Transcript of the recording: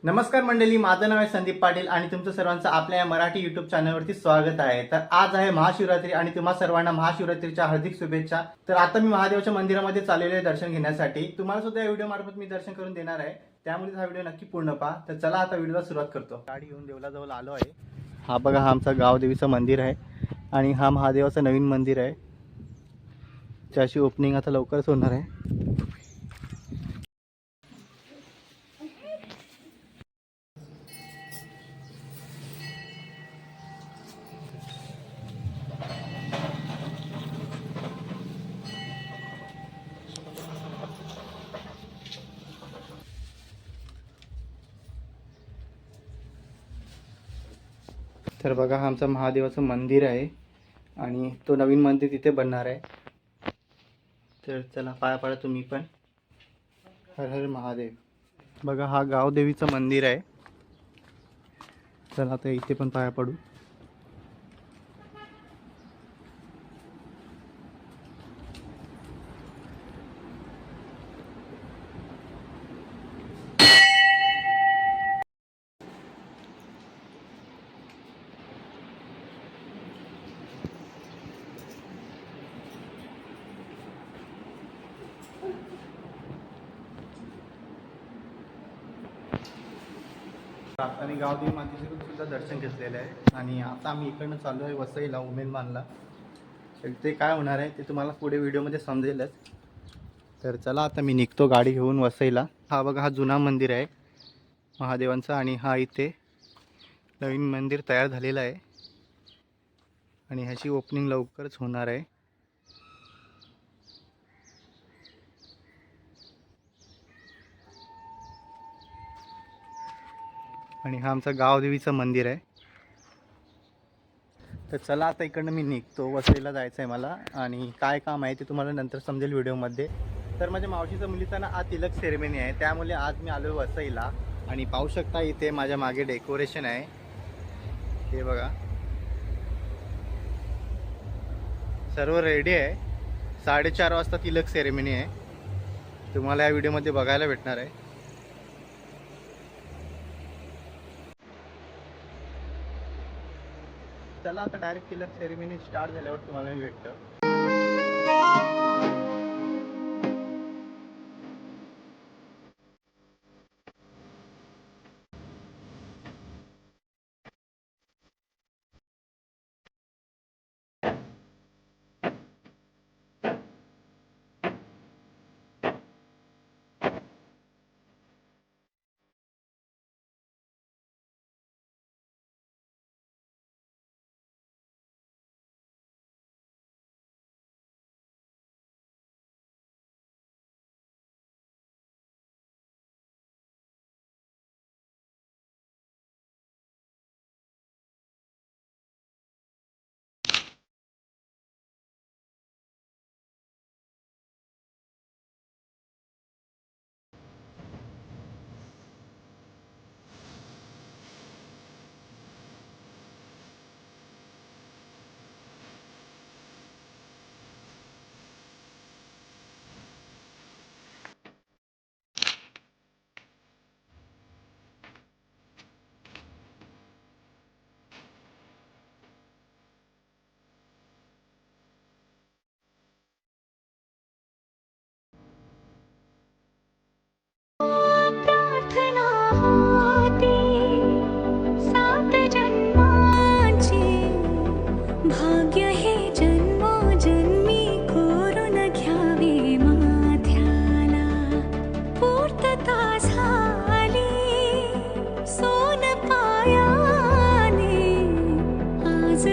नमस्कार मंडळी, माझं नाव आहे संदीप पाटील आणि तुमचं सर्वांचं आपल्या या मराठी यूट्यूब चॅनलवरती स्वागत आहे। तर आज आहे महाशिवरात्री आणि तुम्हा सर्वांना महाशिवरात्रीच्या हार्दिक शुभेच्छा। तर आता मी महादेवाच्या मंदिरामध्ये चाललेलो आहे दर्शन घेण्यासाठी। तुम्हाला सुद्धा या व्हिडिओ मार्फत मी दर्शन करून देणार आहे, त्यामुळे हा व्हिडिओ नक्की पूर्ण पहा। तर चला आता व्हिडिओला सुरुवात करतो। गाडी घेऊन देवळाजवळ आलो आहे। हा बघा, हा आमचा गावदेवीचं मंदिर आहे आणि हा महादेवाचं नवीन मंदिर आहे, ज्याची ओपनिंग आता लवकरच होणार आहे। तर बघा, हा आमचं महादेवाचं मंदिर आहे आणि तो नवीन मंदिर तिथे बनणार आहे। तर चला पाया पडा तुम्ही पण। हर हर महादेव। बघा, हा गावदेवीचं मंदिर आहे। चला आता इथे पण पाया पडू। आणि गावदेवी मातेचं सुद्धा दर्शन घेतलेलं आहे आणि आता आम्ही इकडनं चालू आहे वसईला, उमेदमानला। तर ते काय होणार आहे ते तुम्हाला पुढे व्हिडिओमध्ये समजेलच। तर चला आता मी निघतो गाडी घेऊन वसईला। हा बघा, हा जुना मंदिर आहे महादेवांचा आणि हा इथे नवीन मंदिर तयार झालेलं आहे आणि ह्याची ओपनिंग लवकरच होणार आहे। आणि हा आमचा गावदेवीचं मंदिर आहे। तर चला आता इकडनं मी निघतो, वसईला जायचं आहे मला आणि काय काम आहे ते तुम्हाला नंतर समजेल व्हिडिओमध्ये। तर माझ्या मावशीच्या मुलीचा ना आज तिलक सेरेमनी आहे, त्यामुळे आज मी आलो वसईला आणि पाहू शकता इथे माझ्या मागे डेकोरेशन आहे, हे बघा सर्व रेडी आहे। 4:30 वाजता तिलक सेरेमनी आहे, तुम्हाला या व्हिडिओमध्ये बघायला भेटणार आहे। चला आता डायरेक्ट तिलक सेरेमनी स्टार्ट झाल्यावर तुम्हाला भेटतं। प्रार्थना होती 7 जन्माची, भाग्य हे जन्मोजन्मी कोरून घ्यावे माथ्याला। पूर्तता झाली सोन पायाने, आज